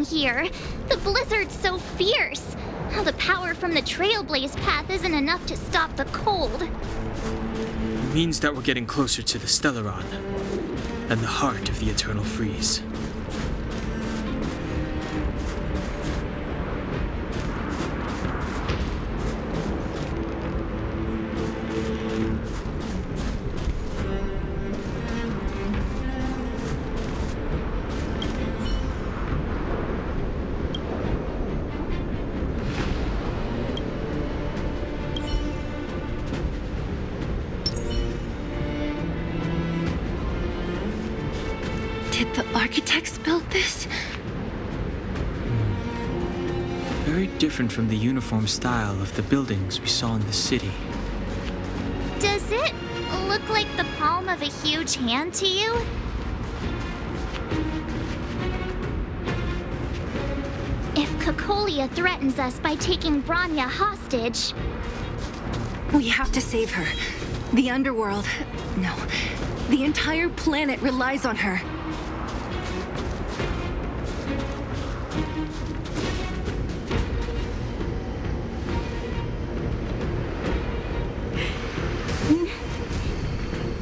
freezing here. The blizzard's so fierce. The power from the Trailblaze path isn't enough to stop the cold. It means that we're getting closer to the Stellaron, and the heart of the Eternal Freeze. Did the architects build this? Very different from the uniform style of the buildings we saw in the city. Does it look like the palm of a huge hand to you? If Cocolia threatens us by taking Bronya hostage... We have to save her. The underworld... No. The entire planet relies on her.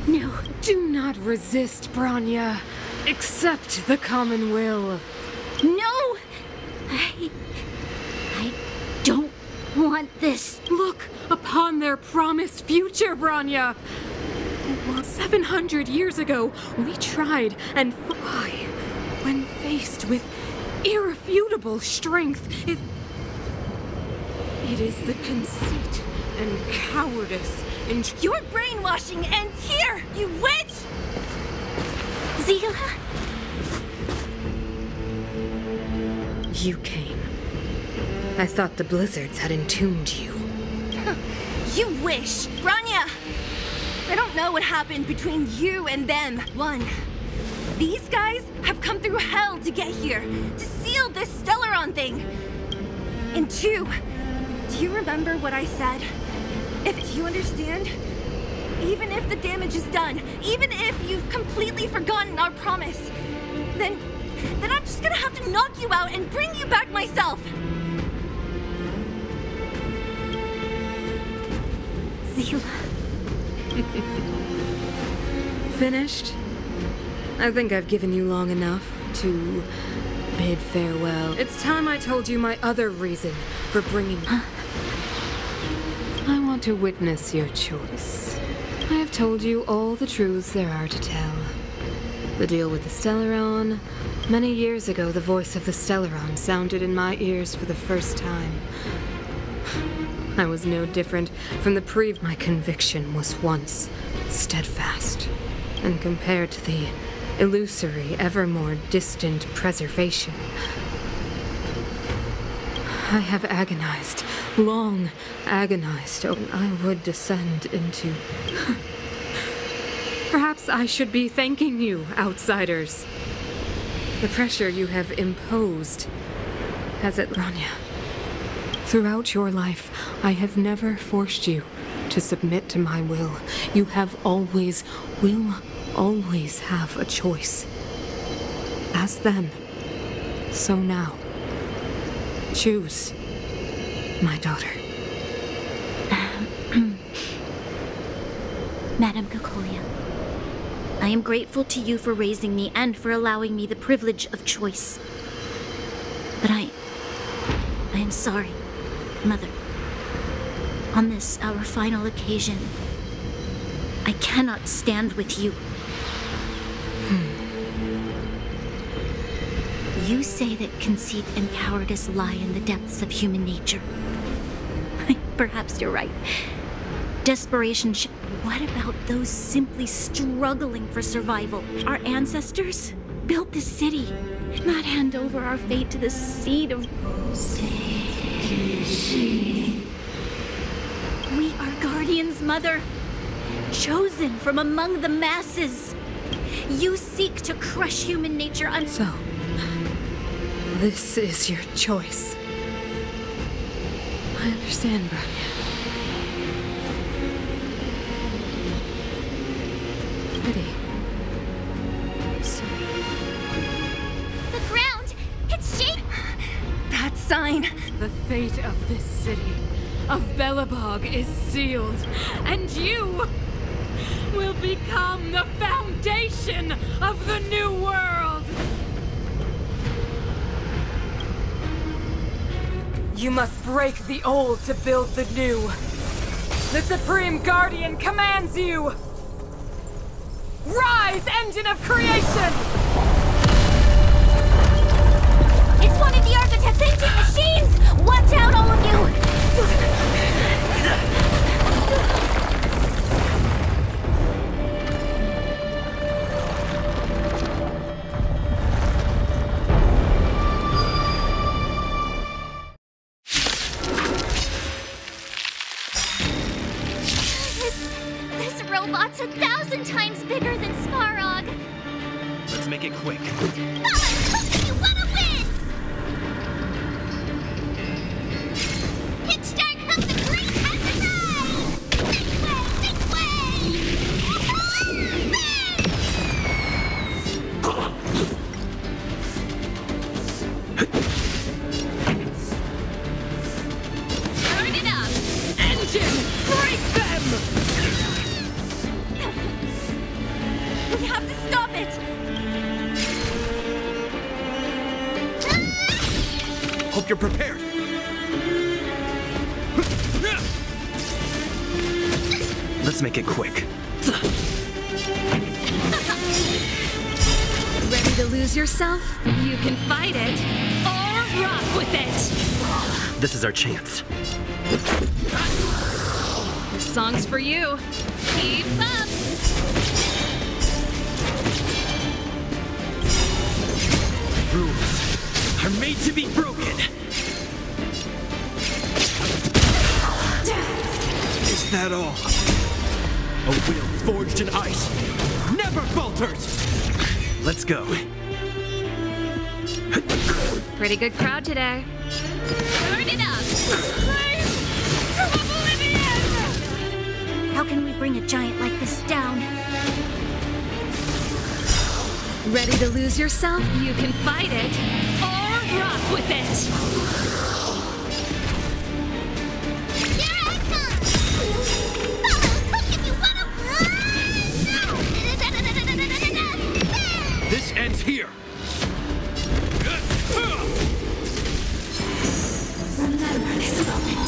No, do not resist, Bronya. Accept the common will. No! I don't want this. Look upon their promised future, Bronya. 700 years ago, we tried and I, when faced with irrefutable strength, it is the conceit and cowardice and Your brainwashing ends here, you witch! Zila? You came. I thought the blizzards had entombed you. You wish! Bronya! I don't know what happened between you and them. One, these guys have come through hell to get here, to seal this Stellaron thing. And two, do you remember what I said? If you understand, even if the damage is done, even if you've completely forgotten our promise, then I'm just gonna have to knock you out and bring you back myself. Zila. Finished? I think I've given you long enough to bid farewell. It's time I told you my other reason for bringing you. I want to witness your choice. I have told you all the truths there are to tell. The deal with the Stellaron. Many years ago, the voice of the Stellaron sounded in my ears for the first time. I was no different from the my conviction was once steadfast, and compared to the illusory, ever more distant preservation. I have agonized, long agonized, oh, I would descend into... Perhaps I should be thanking you, outsiders. The pressure you have imposed has it, Bronya. Throughout your life, I have never forced you to submit to my will. You have always, will always have a choice. As then, so now. Choose, my daughter. Madame Cocolia, I am grateful to you for raising me and for allowing me the privilege of choice. But I am sorry, Mother. On this, our final occasion, I cannot stand with you. You say that conceit and cowardice lie in the depths of human nature. Perhaps you're right. Desperation What about those simply struggling for survival? Our ancestors built this city, not hand over our fate to the seed of... We are guardians, Mother. Chosen from among the masses. You seek to crush human nature So, this is your choice. I understand, Bronya. Pity. The ground! It's shaking! fine. The fate of this city, of Belobog, is sealed, and you will become the foundation of the new world! You must break the old to build the new. The Supreme Guardian commands you! Rise, engine of creation! It's one of the Architect's ancient machines! Watch out, all of you! This robot's 1,000 times bigger than Svarog. Let's make it quick. You wanna win! Pitch dark hook the great has arrived! This way! Turn it up! Engine, break them! We have to stop it! Hope you're prepared. Let's make it quick. Ready to lose yourself? You can fight it, or rock with it! This is our chance. This song's for you. Keep up! Rules are made to be broken. Is that all? A will forged in ice never falters. Let's go. Pretty good crowd today. Turn it up! How can we bring a giant like this down? Ready to lose yourself? You can fight it, or rock with it! Here I come! Follow hook if you wanna... This ends here. Remember this moment.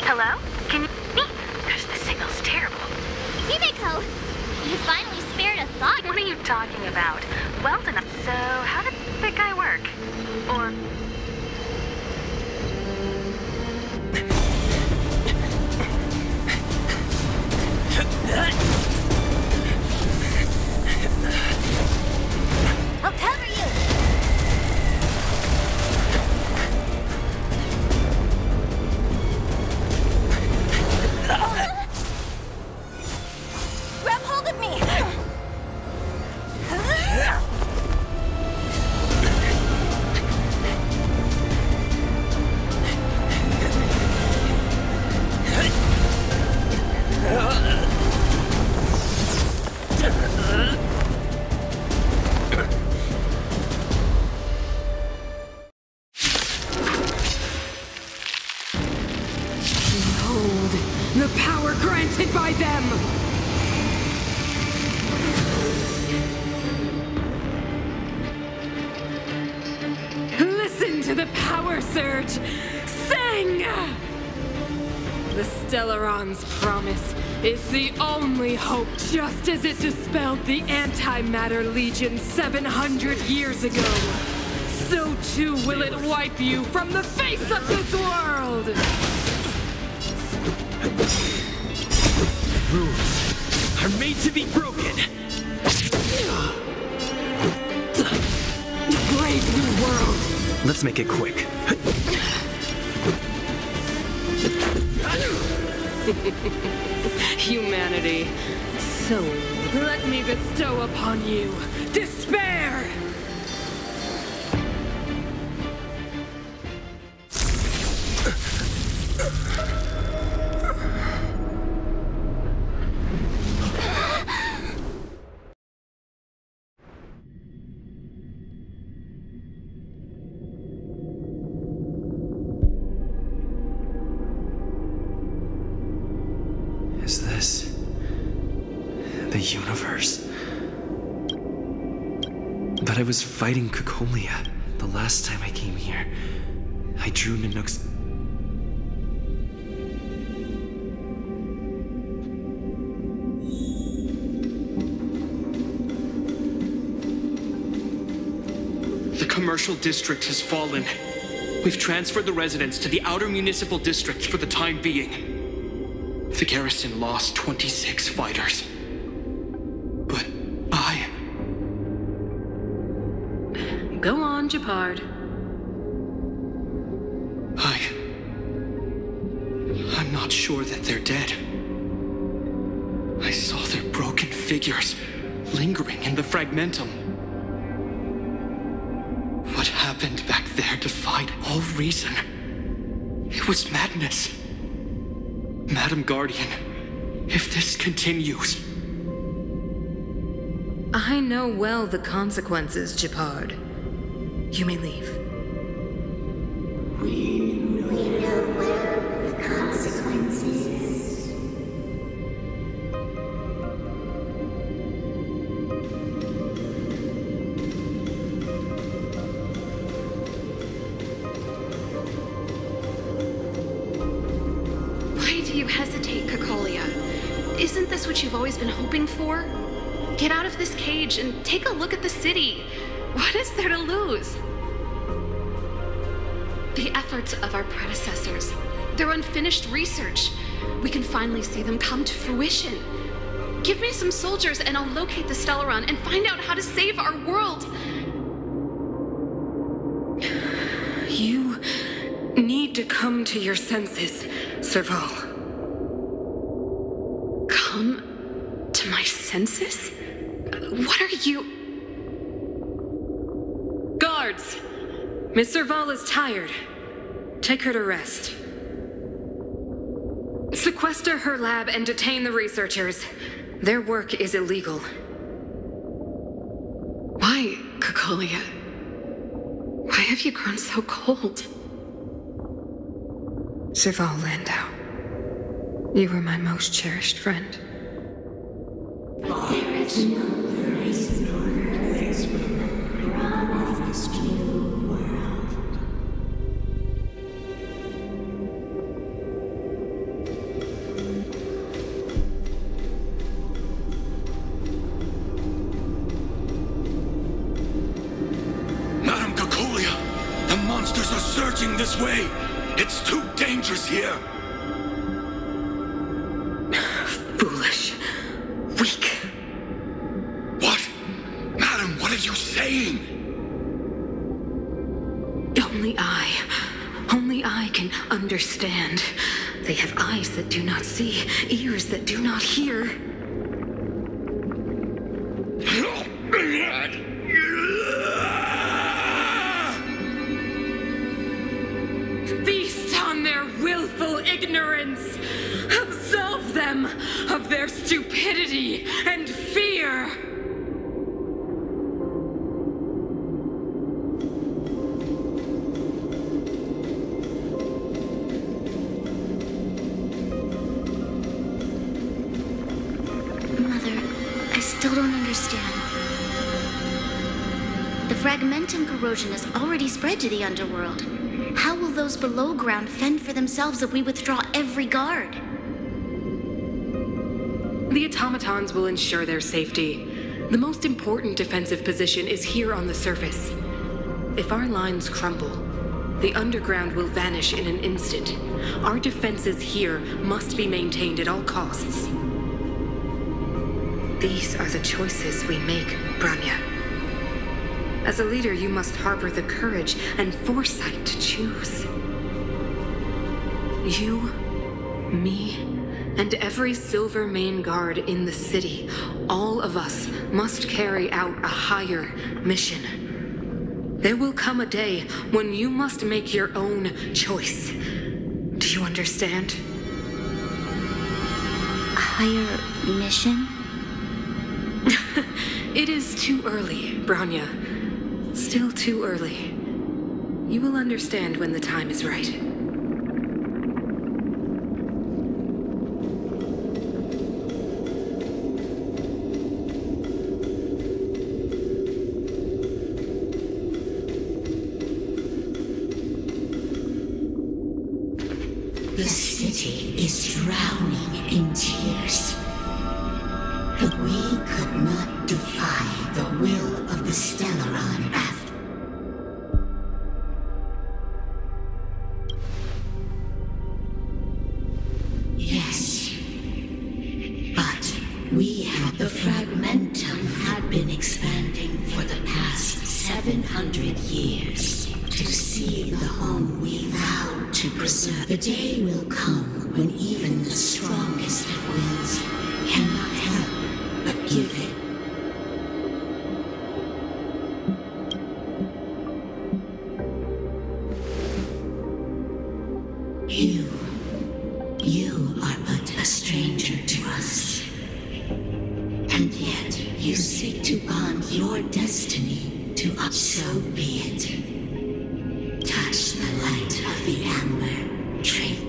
Hello? Can you hear me? Gosh, the signal's terrible. Himeko, you finally spared a thought. What are you talking about? Well done. So, how did that guy work? Or... I'll cover you. Grab hold of me! Behold, the power granted by them! Listen to the power surge! Sing! The Stellaron's promise is the only hope, just as it dispelled the Antimatter Legion 700 years ago. So too will it wipe you from the face of this world! Rules are made to be broken. Brave new world! Let's make it quick. Humanity. So, let me bestow upon you despair! Is this the universe? But I was fighting Kokolia the last time I came here. I drew Nanook's... The commercial district has fallen. We've transferred the residents to the outer municipal district for the time being. The garrison lost 26 fighters. But Go on, Japard. I'm not sure that they're dead. I saw their broken figures lingering in the fragmentum. What happened back there defied all reason. It was madness. Madam Guardian, if this continues... I know well the consequences, Japard. You may leave. We know well the consequences. Why do you hesitate, Kokolia? Isn't this what you've always been hoping for? Get out of this cage and take a look at the city. What is there to lose? The efforts of our predecessors, their unfinished research, we can finally see them come to fruition. Give me some soldiers and I'll locate the Stellaron and find out how to save our world. You need to come to your senses, Serval. Come to my senses? What are you... Guards! Miss Serval is tired. Take her to rest. Sequester her lab and detain the researchers. Their work is illegal. Why, Kokolia? Why have you grown so cold? Serval Landau, you were my most cherished friend. There is no place nor place for promised new world. Madam Kokolia, the monsters are surging this way. It's too dangerous here. Foolish. Weak. What? Madam, what are you saying? Only I can understand. They have eyes that do not see, ears that do not hear. Feast on their willful ignorance. Absolve them of their stupidity and fear. Mother, I still don't understand. The fragmentum corrosion has already spread to the underworld. How will those below ground fend for themselves if we withdraw every guard? The automatons will ensure their safety. The most important defensive position is here on the surface. If our lines crumble, the underground will vanish in an instant. Our defenses here must be maintained at all costs. These are the choices we make, Branya. As a leader, you must harbor the courage and foresight to choose. You, me, and every Silver Main Guard in the city, all of us must carry out a higher mission. There will come a day when you must make your own choice. Do you understand? A higher mission? It is too early, Branya. Still too early. You will understand when the time is right. The city is drowning in tears. But we could not defy the will of the Stellaron after. Yes. But we had the fragmentum had been expanding for the past 700 years to see the home we vowed to preserve. The day will come when even the strongest of wills cannot help but give it. You are but a stranger to us. And yet you seek to bond your destiny to us. So be it. Touch the light of the amber tree.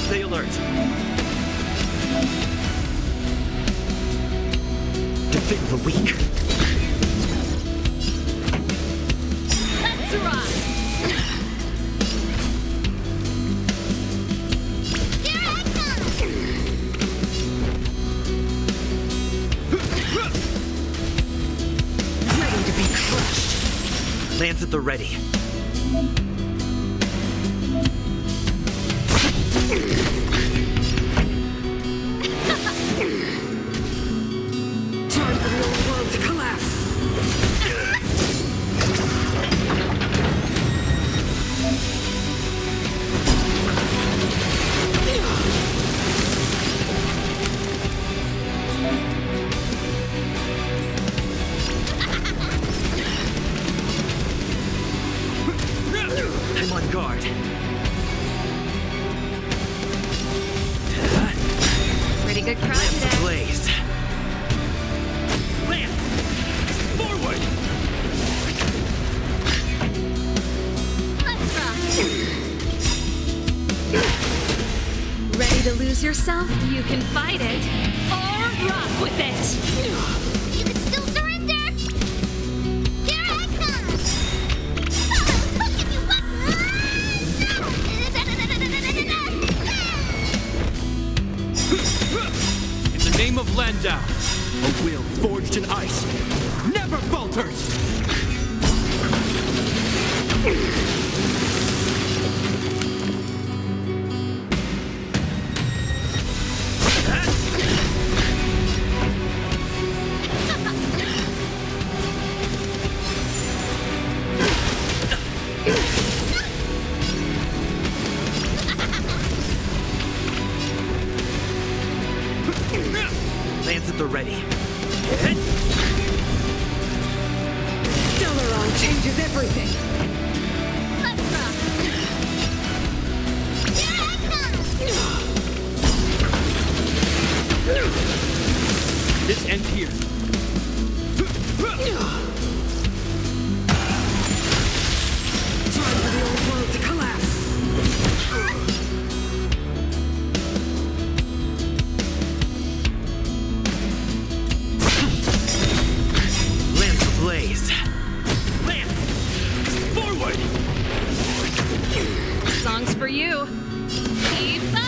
Stay alert. Defend the weak. Let's rock! Here I come! Ready to be crushed. Lands at the ready. Time for the old world to collapse. I'm on guard. Pretty good crowd Lance today. ablaze. Lance! Forward! Let's rock! Ready to lose yourself? You can fight it, or rock with it! You can still surrender! Here I come! In the name of Landau, a will forged in ice never falters! Lance at the ready. Stellaron changes everything! Let's rock! This ends here. Time for the old world to collapse! Lance ablaze. Lance! Forward! Song's for you. Keep up!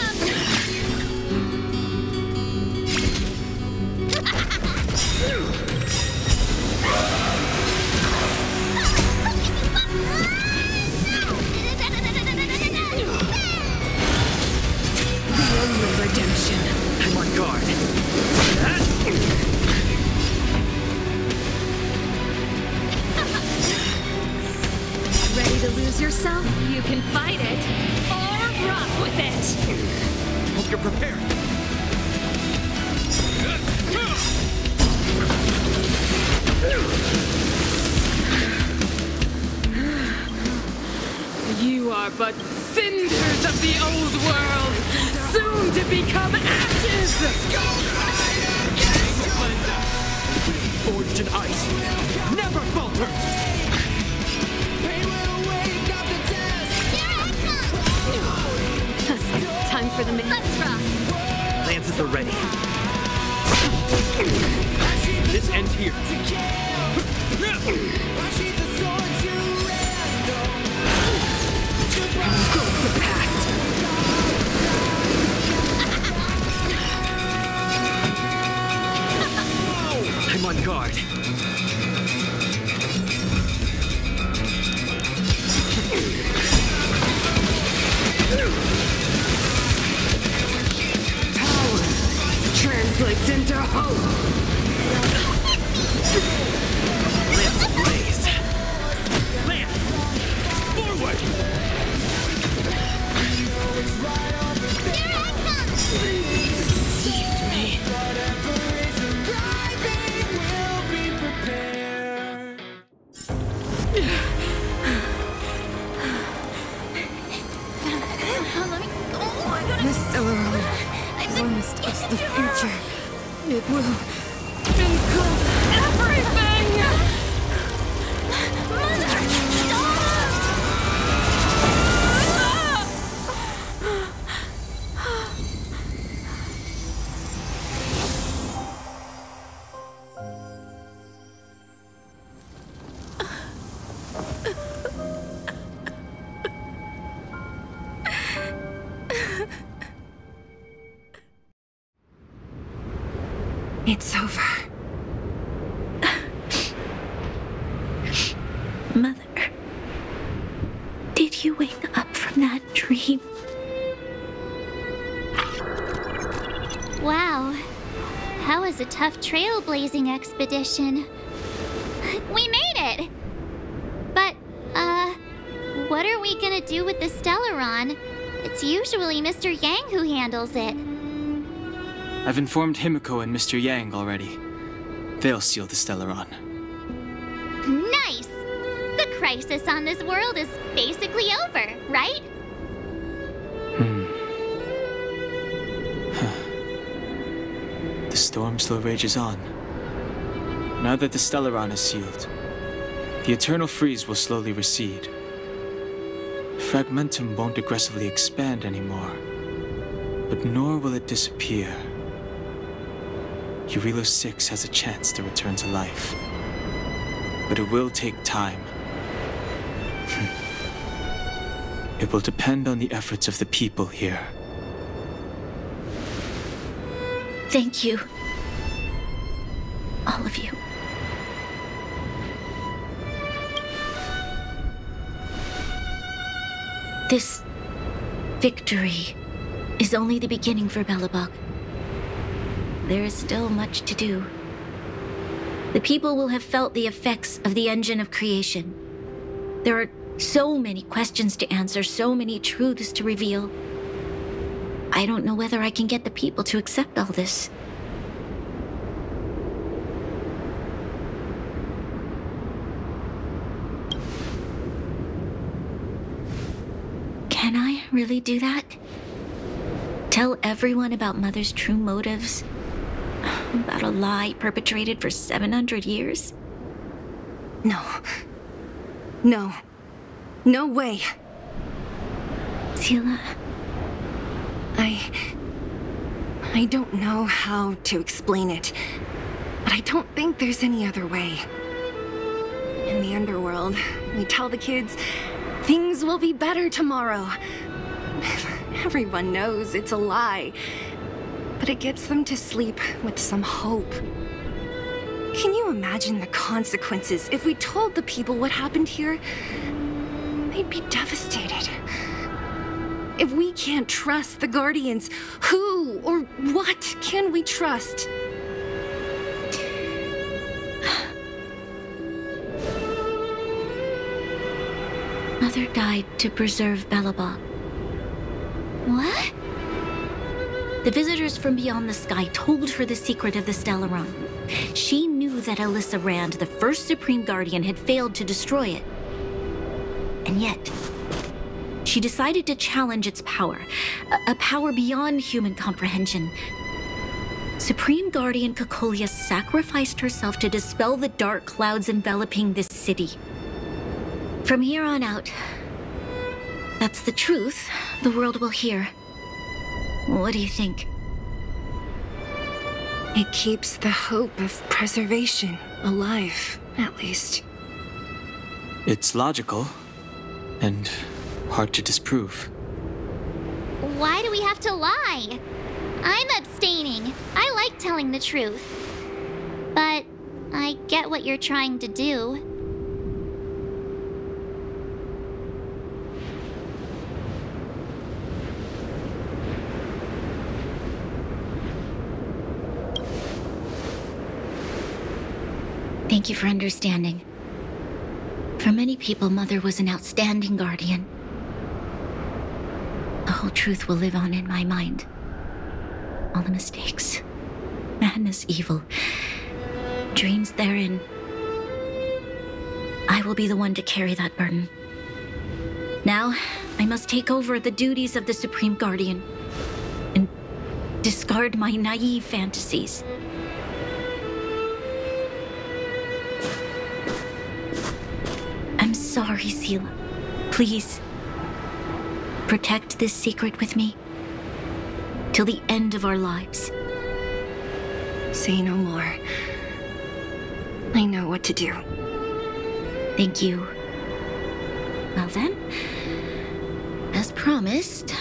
The only redemption. I'm on guard. Ready to lose yourself? You can fight it, or rock with it. Hope you're prepared. You are but cinders of the old world, soon to become ashes! Forged in ice. Never falters! Time for the Let's rock! Lance at the ready. This ends here. I'm on guard. Power translates into hope! Lance ablaze. Lance! Forward! Deceived me. This Stellaron promised us the future. It will engulf everything! It's over. Mother, did you wake up from that dream? Wow. That was a tough trailblazing expedition. We made it! But, what are we gonna do with the Stellaron? It's usually Mr. Yang who handles it. I've informed Himiko and Mr. Yang already. They'll seal the Stellaron. Nice! The crisis on this world is basically over, right? The storm still rages on. Now that the Stellaron is sealed, the eternal freeze will slowly recede. Fragmentum won't aggressively expand anymore, but nor will it disappear. Urilo 6 has a chance to return to life, but it will take time. It will depend on the efforts of the people here. Thank you. All of you. This victory is only the beginning for Belobog. There is still much to do. The people will have felt the effects of the engine of creation. There are so many questions to answer, so many truths to reveal. I don't know whether I can get the people to accept all this. really do that? Tell everyone about Mother's true motives? About a lie perpetrated for 700 years? No. No. No way. Seele. I don't know how to explain it, but I don't think there's any other way. In the underworld, we tell the kids, things will be better tomorrow. Everyone knows it's a lie, but it gets them to sleep with some hope. Can you imagine the consequences if we told the people what happened here? They'd be devastated. If we can't trust the Guardians, who or what can we trust? Mother died to preserve Belobog. What? The visitors from beyond the sky told her the secret of the Stellaron. She knew that Alyssa Rand, the first Supreme Guardian, had failed to destroy it. And yet, she decided to challenge its power, a power beyond human comprehension. Supreme Guardian Cocolia sacrificed herself to dispel the dark clouds enveloping this city. From here on out, that's the truth the world will hear. What do you think? It keeps the hope of preservation alive, at least. It's logical, and hard to disprove. Why do we have to lie? I'm abstaining. I like telling the truth. But I get what you're trying to do. Thank you for understanding. For many people, Mother was an outstanding guardian. The whole truth will live on in my mind. All the mistakes, madness, evil, dreams therein. I will be the one to carry that burden. Now, I must take over the duties of the Supreme Guardian and discard my naive fantasies. I'm sorry, Seele. Please, protect this secret with me till the end of our lives. Say no more. I know what to do. Thank you. Well then, as promised,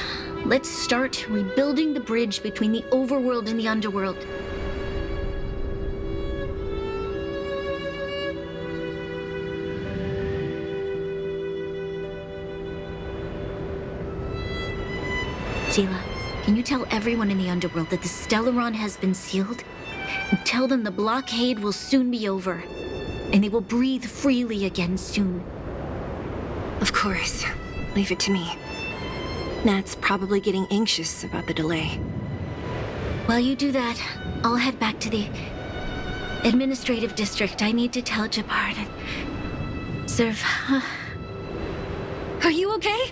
let's start rebuilding the bridge between the overworld and the underworld. Seele, can you tell everyone in the underworld that the Stellaron has been sealed? And tell them the blockade will soon be over, and they will breathe freely again soon. Of course. Leave it to me. Nat's probably getting anxious about the delay. While you do that, I'll head back to the administrative district. I need to tell Jabard and serve. Are you okay?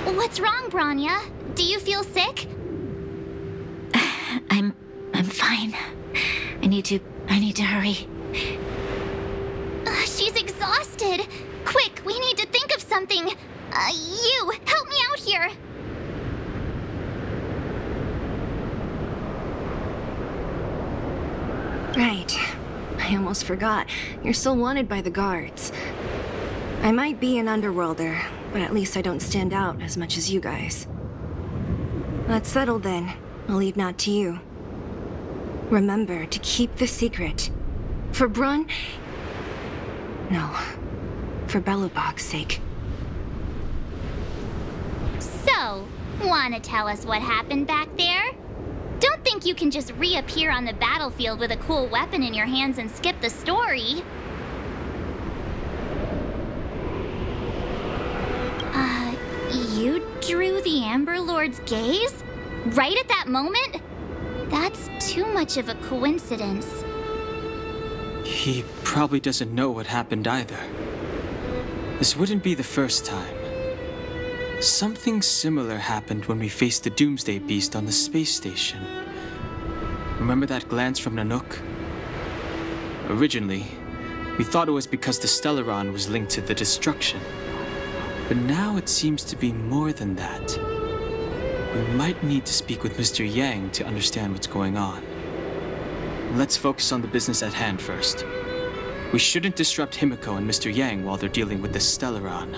What's wrong, Branya? Do you feel sick? I'm fine. I need to hurry. She's exhausted. Quick, we need to think of something. You, help me out here. Right. I almost forgot. You're still wanted by the guards. I might be an underworlder, but at least I don't stand out as much as you guys. That's settled then. I'll leave Nat to you. Remember to keep the secret. For Brun... No. For Belobog's sake. So, wanna tell us what happened back there? Don't think you can just reappear on the battlefield with a cool weapon in your hands and skip the story. You drew the Amber Lord's gaze? Right at that moment? That's too much of a coincidence. He probably doesn't know what happened either. This wouldn't be the first time. Something similar happened when we faced the Doomsday Beast on the space station. Remember that glance from Nanook? Originally, we thought it was because the Stellaron was linked to the destruction. But now it seems to be more than that. We might need to speak with Mr. Yang to understand what's going on. Let's focus on the business at hand first. We shouldn't disrupt Himiko and Mr. Yang while they're dealing with the Stellaron.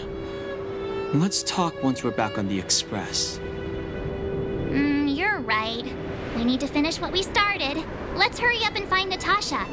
Let's talk once we're back on the Express. You're right. We need to finish what we started. Let's hurry up and find Natasha.